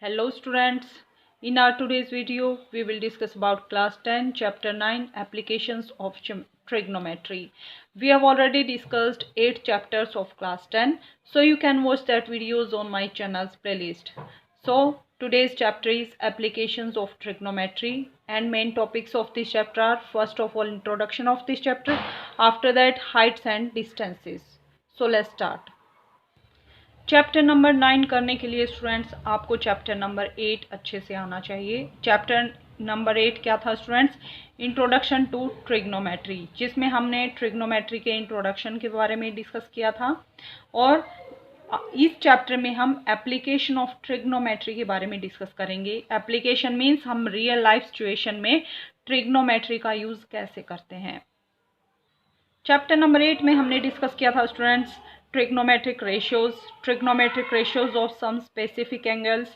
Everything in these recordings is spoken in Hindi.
Hello students, in our today's video we will discuss about class 10 chapter 9 applications of trigonometry. We have already discussed 8 chapters of class 10, so you can watch that videos on my channel's playlist. So today's chapter is applications of trigonometry and main topics of this chapter are first of all introduction of this chapter, after that heights and distances. So let's start. Chapter number 9 करने के लिए स्टूडेंट्स आपको चैप्टर नंबर 8 अच्छे से आना चाहिए। चैप्टर नंबर 8 क्या था स्टूडेंट्स? इंट्रोडक्शन टू ट्रिग्नोमेट्री, जिसमें हमने ट्रिग्नोमेट्री के इंट्रोडक्शन के बारे में डिस्कस किया था। और इस चैप्टर में हम एप्लीकेशन ऑफ ट्रिग्नोमेट्री के बारे में डिस्कस करेंगे। एप्लीकेशन मीन्स हम रियल लाइफ सिचुएशन में ट्रिग्नोमेट्री का यूज़ कैसे करते हैं। चैप्टर नंबर 8 में हमने डिस्कस किया था students trigonometric ratios of some specific angles,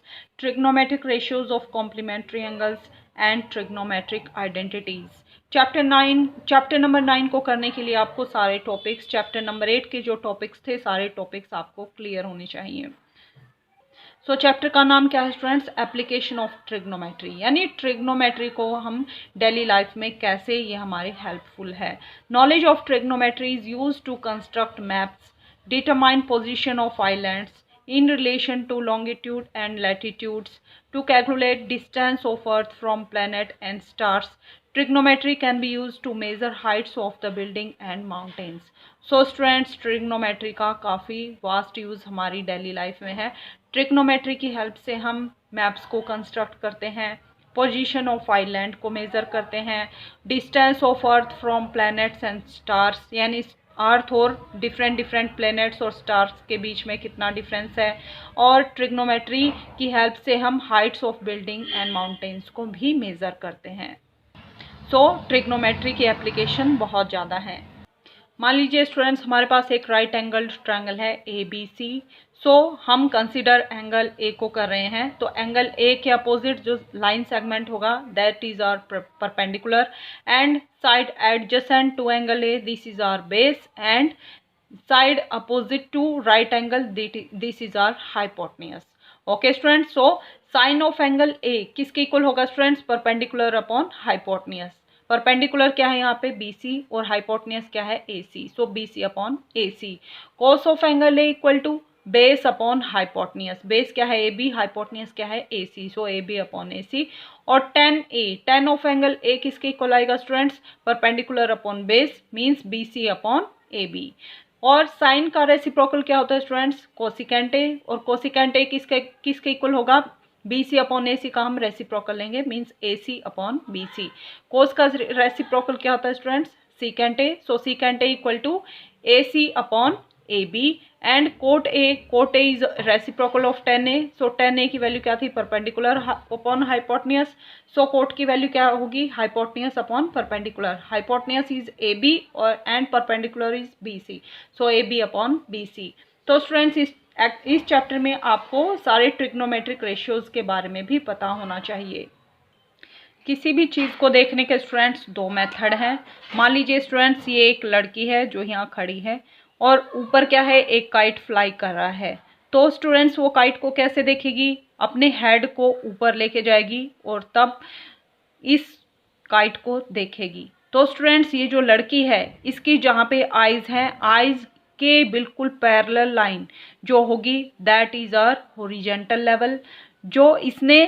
trigonometric ratios of complementary angles and trigonometric identities. Chapter number 9 को करने के लिए आपको सारे टॉपिक्स चैप्टर नंबर 8 के जो टॉपिक्स थे सारे टॉपिक्स आपको क्लियर होने चाहिए। सो चैप्टर का नाम क्या है स्टूडेंट्स? एप्लीकेशन ऑफ ट्रिग्नोमेट्री, यानी ट्रिग्नोमेट्री को हम डेली लाइफ में कैसे ये हमारे हेल्पफुल है। Knowledge of trigonometry is used to construct maps, determine position of islands in relation to longitude and latitudes, to calculate distance of earth from planet and stars. Trigonometry can be used to measure heights of the building and mountains. So students, trigonometry का काफ़ी वास्ट यूज़ हमारी डेली लाइफ में है। ट्रिग्नोमेट्री की हेल्प से हम मैप्स को कंस्ट्रक्ट करते हैं, पोजीशन ऑफ आइलैंड को मेज़र करते हैं, distance of earth from planets and stars, यानी अर्थ और डिफरेंट प्लैनेट्स और स्टार्स के बीच में कितना डिफरेंस है। और ट्रिग्नोमेट्री की हेल्प से हम Heights of building and mountains को भी मेज़र करते हैं। सो ट्रिग्नोमेट्री की एप्लीकेशन बहुत ज़्यादा है। मान लीजिए स्टूडेंट्स हमारे पास एक राइट एंगल्ड ट्रायंगल है ABC। सो हम कंसीडर एंगल A को कर रहे हैं, तो एंगल A के अपोजिट जो लाइन सेगमेंट होगा that is our perpendicular, and side adjacent to angle A this is our base, and side opposite to right angle this is our hypotenuse. Okay students, so sine of angle A किसके इक्वल होगा students? Perpendicular upon hypotenuse. Perpendicular क्या है यहाँ पे? BC, और हाइपोटेन्यूज क्या है? AC। So BC upon AC। Cos of angle A equal to base upon hypotenuse. Base क्या है? AB, हाइपोटेन्यूज क्या है? AC। So AB upon AC। और tan ऑफ एंगल A किसके इक्वल आएगा students? Perpendicular upon base means BC upon AB। और साइन का रेसिप्रोकल क्या होता है स्टूडेंट्स? कोसिकेंट A, और कोसिकेंट A किसके इक्वल होगा? BC अपॉन AC का हम रेसिप्रोकल लेंगे means AC upon BC। Cos का रेसिप्रोकल क्या होता है students? Secant A। So secant A equal to AC upon AB। And cot A is reciprocal of tan A। So tan A की वैल्यू क्या थी? Perpendicular upon hypotenuse. So cot की वैल्यू क्या होगी? Hypotenuse upon perpendicular. Hypotenuse is AB और and perpendicular is BC। So AB upon BC। तो स्टूडेंट्स इस चैप्टर में आपको सारे ट्रिग्नोमेट्रिक रेशियोज के बारे में भी पता होना चाहिए। किसी भी चीज़ को देखने के स्टूडेंट्स दो मेथड हैं। मान लीजिए स्टूडेंट्स ये एक लड़की है जो यहाँ खड़ी है और ऊपर क्या है? एक काइट फ्लाई कर रहा है। तो स्टूडेंट्स वो काइट को कैसे देखेगी? अपने हेड को ऊपर लेके जाएगी और तब इस काइट को देखेगी। तो स्टूडेंट्स ये जो लड़की है इसकी जहाँ पे आइज़ हैं, आइज़ के बिल्कुल पैरेलल लाइन जो होगी that is our horizontal level. जो इसने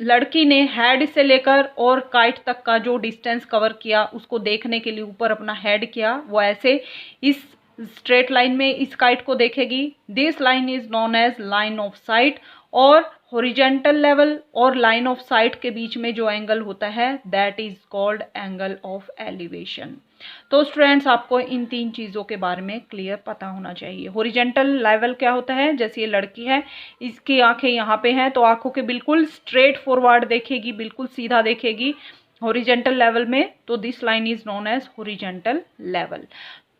लड़की ने हेड से लेकर और काइट तक का जो डिस्टेंस कवर किया उसको देखने के लिए ऊपर अपना हेड किया, वो ऐसे इस स्ट्रेट लाइन में इस काइट को देखेगी। This line is known as line of sight. और हॉरिजॉन्टल लेवल और लाइन ऑफ साइट के बीच में जो एंगल होता है that is called angle of elevation. तो स्टूडेंट्स आपको इन तीन चीज़ों के बारे में क्लियर पता होना चाहिए। हॉरिजॉन्टल लेवल क्या होता है? जैसे ये लड़की है, इसकी आंखें यहाँ पे हैं तो आंखों के बिल्कुल स्ट्रेट फॉरवर्ड देखेगी, बिल्कुल सीधा देखेगी हॉरिजॉन्टल लेवल में। तो this line is known as horizontal level.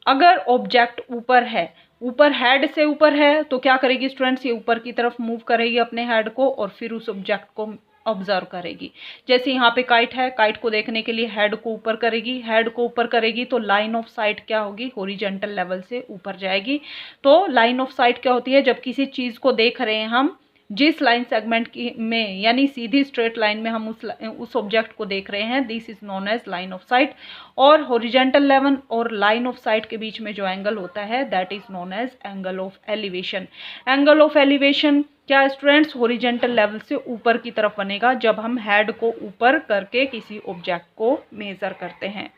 अगर ऑब्जेक्ट ऊपर है, ऊपर हेड से ऊपर है, तो क्या करेगी स्टूडेंट्स? ये ऊपर की तरफ मूव करेगी अपने हेड को और फिर उस ऑब्जेक्ट को ऑब्जर्व करेगी। जैसे यहाँ पे काइट है, काइट को देखने के लिए हेड को ऊपर करेगी, हेड को ऊपर करेगी तो लाइन ऑफ साइट क्या होगी? हॉरिजॉन्टल लेवल से ऊपर जाएगी। तो लाइन ऑफ साइट क्या होती है? जब किसी चीज़ को देख रहे हैं हम जिस लाइन सेगमेंट की में यानी सीधी स्ट्रेट लाइन में हम उस ऑब्जेक्ट को देख रहे हैं, this is known as line of sight. और हॉरिजॉन्टल लेवल और लाइन ऑफ साइट के बीच में जो एंगल होता है that is known as angle of elevation. Angle of elevation क्या स्टूडेंट्स, हॉरिजॉन्टल लेवल से ऊपर की तरफ बनेगा जब हम हेड को ऊपर करके किसी ऑब्जेक्ट को मेजर करते हैं।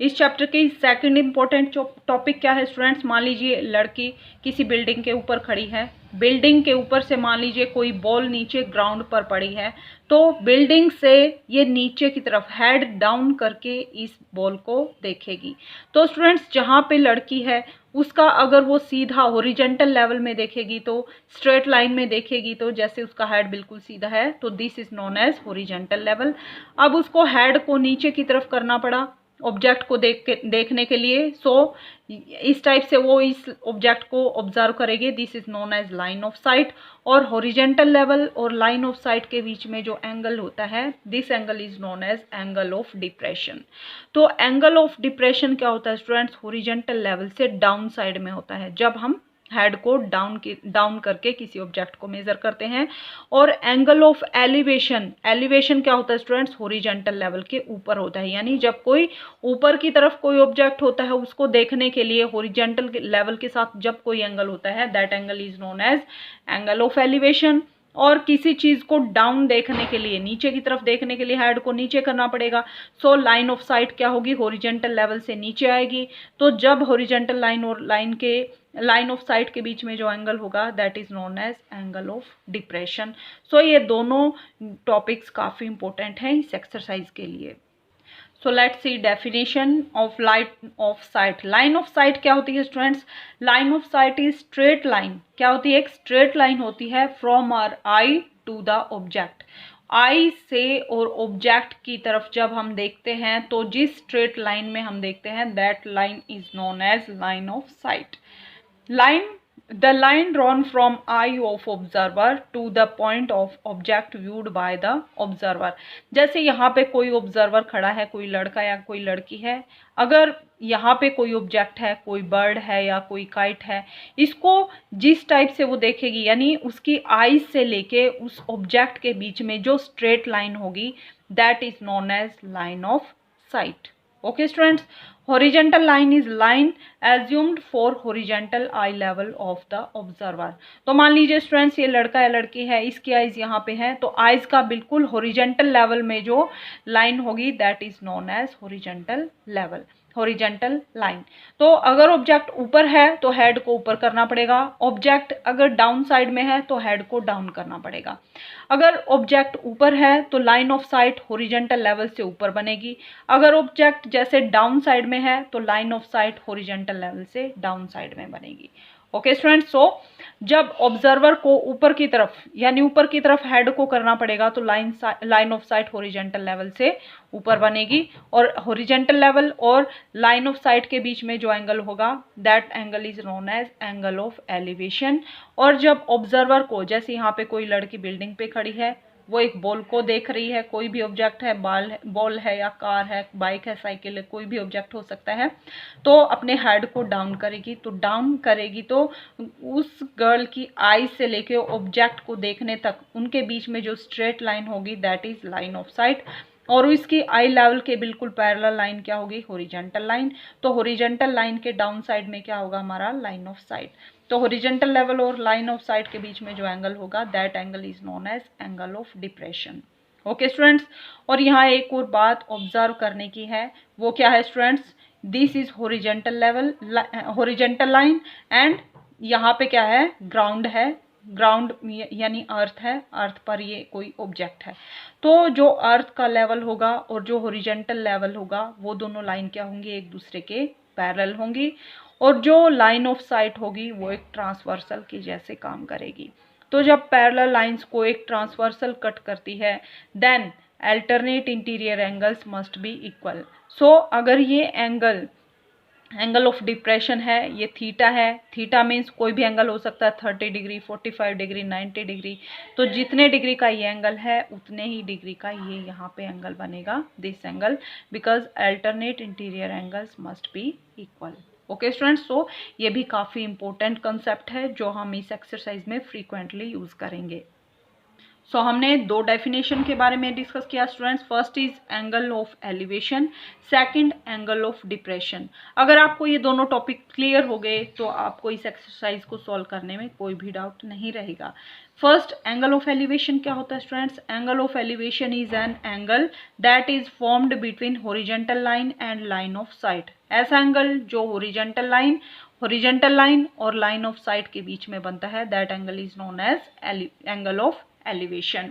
इस चैप्टर की सेकंड इंपॉर्टेंट टॉपिक क्या है स्टूडेंट्स, मान लीजिए लड़की किसी बिल्डिंग के ऊपर खड़ी है, बिल्डिंग के ऊपर से मान लीजिए कोई बॉल नीचे ग्राउंड पर पड़ी है, तो बिल्डिंग से ये नीचे की तरफ हेड डाउन करके इस बॉल को देखेगी। तो स्टूडेंट्स जहाँ पे लड़की है उसका अगर वो सीधा हॉरिजॉन्टल लेवल में देखेगी तो स्ट्रेट लाइन में देखेगी, तो जैसे उसका हेड बिल्कुल सीधा है तो this is known as horizontal level. अब उसको हेड को नीचे की तरफ करना पड़ा ऑब्जेक्ट को देखने के लिए, सो इस टाइप से वो इस ऑब्जेक्ट को ऑब्जर्व करेगी, this is known as line of sight. और हॉरिजॉन्टल लेवल और लाइन ऑफ साइट के बीच में जो एंगल होता है this angle is known as angle of depression. तो एंगल ऑफ डिप्रेशन क्या होता है स्टूडेंट्स, हॉरिजॉन्टल लेवल से डाउन साइड में होता है जब हम हेड को डाउन करके किसी ऑब्जेक्ट को मेजर करते हैं। और एंगल ऑफ एलिवेशन, एलिवेशन क्या होता है स्टूडेंट्स, हॉरिजॉन्टल लेवल के ऊपर होता है, यानी जब कोई ऊपर की तरफ कोई ऑब्जेक्ट होता है उसको देखने के लिए हॉरिजॉन्टल लेवल के साथ जब कोई एंगल होता है that angle is known as angle of elevation. और किसी चीज को डाउन देखने के लिए, नीचे की तरफ देखने के लिए हेड को नीचे करना पड़ेगा, सो लाइन ऑफ साइट क्या होगी, हॉरिजॉन्टल लेवल से नीचे आएगी। तो जब हॉरिजॉन्टल लाइन और लाइन ऑफ साइट के बीच में जो एंगल होगा that is known as angle of depression. So ये दोनों टॉपिक्स काफी इंपॉर्टेंट हैं इस एक्सरसाइज के लिए। So let's see definition of line of sight. Line of sight क्या होती है students, line of sight is straight line, क्या होती है, एक स्ट्रेट लाइन होती है from our eye to the object. Eye से और ऑब्जेक्ट की तरफ जब हम देखते हैं तो जिस स्ट्रेट लाइन में हम देखते हैं that line is known as line of sight. The line drawn from eye of observer to the point of object viewed by the observer। जैसे यहाँ पे कोई ऑब्जर्वर खड़ा है, कोई लड़का या कोई लड़की है, अगर यहाँ पे कोई ऑब्जेक्ट है, कोई बर्ड है या कोई काइट है, इसको जिस टाइप से वो देखेगी यानी उसकी आईज से लेके उस ऑब्जेक्ट के बीच में जो स्ट्रेट लाइन होगी that is known as line of sight. Okay students, horizontal line is line assumed for horizontal eye level of the observer। तो मान लीजिए स्टूडेंट्स ये लड़का या लड़की है, इसकी आईज यहाँ पे है, तो आईज का बिल्कुल हॉरिजॉन्टल लेवल में जो लाइन होगी that is known as horizontal level, horizontal line. तो अगर ऑब्जेक्ट ऊपर है तो हेड को ऊपर करना पड़ेगा, ऑब्जेक्ट अगर डाउन साइड में है तो हेड को डाउन करना पड़ेगा। अगर ऑब्जेक्ट ऊपर है तो line of sight horizontal level से ऊपर बनेगी, अगर ऑब्जेक्ट जैसे डाउन साइड में है तो line of sight horizontal level से डाउन साइड में बनेगी। ओके स्टूडेंट्स, सो जब ऑब्जर्वर को ऊपर की तरफ यानी ऊपर की तरफ हेड को करना पड़ेगा तो line of sight horizontal level से ऊपर बनेगी, और हॉरिजॉन्टल लेवल और लाइन ऑफ साइट के बीच में जो एंगल होगा that angle is known as angle of elevation. और जब ऑब्जर्वर को, जैसे यहाँ पे कोई लड़की बिल्डिंग पे खड़ी है, वो एक बॉल को देख रही है, कोई भी ऑब्जेक्ट है, बॉल है या कार है, बाइक है, साइकिल है, कोई भी ऑब्जेक्ट हो सकता है, तो अपने हेड को डाउन करेगी। तो डाउन करेगी तो उस गर्ल की आई से लेके ऑब्जेक्ट को देखने तक उनके बीच में जो स्ट्रेट लाइन होगी that is line of sight, और इसकी आई लेवल के बिल्कुल पैरेलल लाइन क्या होगी, हॉरिजॉन्टल लाइन। तो हॉरिजॉन्टल लाइन के डाउन साइड में क्या होगा हमारा, लाइन ऑफ साइट। तो हॉरिजॉन्टल लेवल और लाइन ऑफ साइट के बीच में जो एंगल होगा that angle is known as angle of depression. Okay students, और यहाँ एक और बात ऑब्जर्व करने की है, वो क्या है students, this is horizontal level, horizontal line, and यहाँ पे क्या है, ग्राउंड है, ग्राउंड यानी अर्थ है, अर्थ पर ये कोई ऑब्जेक्ट है। तो जो अर्थ का लेवल होगा और जो हॉरिजॉन्टल लेवल होगा वो दोनों लाइन क्या होंगी, एक दूसरे के पैरेलल होंगी, और जो लाइन ऑफ साइट होगी वो एक ट्रांसवर्सल की जैसे काम करेगी। तो जब पैरेलल लाइंस को एक ट्रांसवर्सल कट करती है then alternate interior angles must be equal. So अगर ये एंगल ऑफ डिप्रेशन है, ये थीटा है, थीटा मीन्स कोई भी एंगल हो सकता है, 30 डिग्री, 45 डिग्री, 90 डिग्री, तो जितने डिग्री का ये एंगल है उतने ही डिग्री का ये यहाँ पे एंगल बनेगा, this angle, because alternate interior angles must be equal. Okay students, तो ये भी काफ़ी इंपॉर्टेंट कंसेप्ट है जो हम इस एक्सरसाइज में फ्रीक्वेंटली यूज़ करेंगे। सो हमने दो डेफिनेशन के बारे में डिस्कस किया students. First is angle of elevation, second angle of depression. अगर आपको ये दोनों टॉपिक क्लियर हो गए तो आपको इस एक्सरसाइज को सॉल्व करने में कोई भी डाउट नहीं रहेगा। फर्स्ट, एंगल ऑफ एलिवेशन क्या होता है students? Angle of elevation is an angle that is formed between horizontal line and line of sight. ऐसा एंगल जो हॉरिजॉन्टल लाइन और लाइन ऑफ साइट के बीच में बनता है, that angle is known as angle of elevation.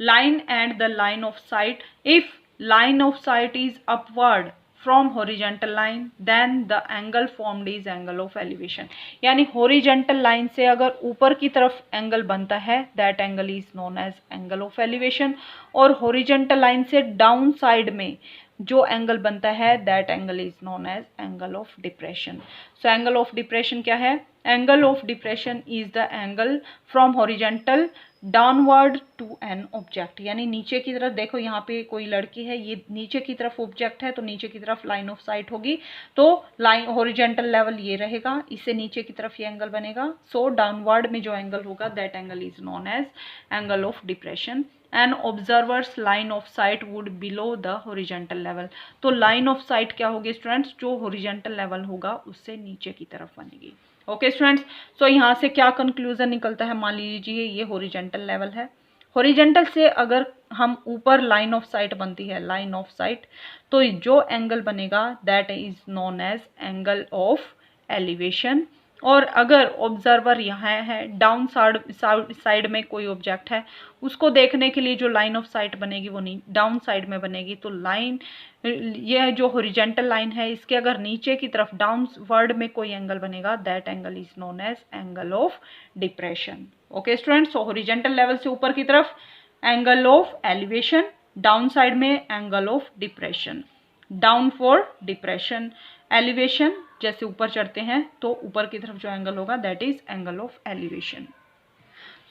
Line and the line of sight. If line of sight is upward from horizontal line, then the angle formed is angle of elevation. यानी horizontal line से अगर ऊपर की तरफ एंगल बनता है, that angle is known as angle of elevation. और horizontal line से डाउन साइड में जो एंगल बनता है, that angle is known as angle of depression. So angle of depression क्या है? Angle of depression is the angle from horizontal downward to an object. यानी नीचे की तरफ देखो, यहाँ पे कोई लड़की है, ये नीचे की तरफ ऑब्जेक्ट है तो नीचे की तरफ लाइन ऑफ साइट होगी, तो लाइन हॉरिजॉन्टल लेवल ये रहेगा, इससे नीचे की तरफ ये एंगल बनेगा। सो डाउनवर्ड में जो एंगल होगा, that angle is known as angle of depression. An observer's line of sight would below the horizontal level. तो लाइन ऑफ साइट क्या होगी स्टूडेंट्स? जो हॉरिजॉन्टल लेवल होगा उससे नीचे की तरफ बनेगी। ओके स्टूडेंट्स, सो यहाँ से क्या कंक्लूजन निकलता है? मान लीजिए ये हॉरिजॉन्टल लेवल है, हॉरिजॉन्टल से अगर हम ऊपर लाइन ऑफ साइट बनती है, लाइन ऑफ साइट, तो जो एंगल बनेगा that is known as angle of elevation. और अगर ऑब्जर्वर यहाँ है, डाउन साइड में कोई ऑब्जेक्ट है, उसको देखने के लिए जो लाइन ऑफ साइट बनेगी वो नहीं डाउन साइड में बनेगी, तो लाइन ये जो हॉरिजॉन्टल लाइन है इसके अगर नीचे की तरफ डाउनवर्ड में कोई एंगल बनेगा, that angle is known as angle of depression. Okay students, so horizontal level से ऊपर की तरफ angle of elevation, down side में angle of depression. Down for depression, elevation जैसे ऊपर चढ़ते हैं तो ऊपर की तरफ जो एंगल होगा that is angle of elevation.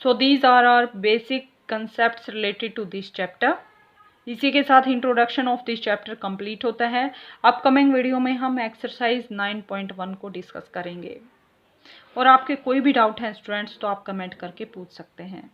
So these are our basic concepts related to this chapter. इसी के साथ introduction of this chapter complete होता है। अपकमिंग वीडियो में हम एक्सरसाइज 9.1 को डिस्कस करेंगे। और आपके कोई भी डाउट है स्टूडेंट्स तो आप कमेंट करके पूछ सकते हैं।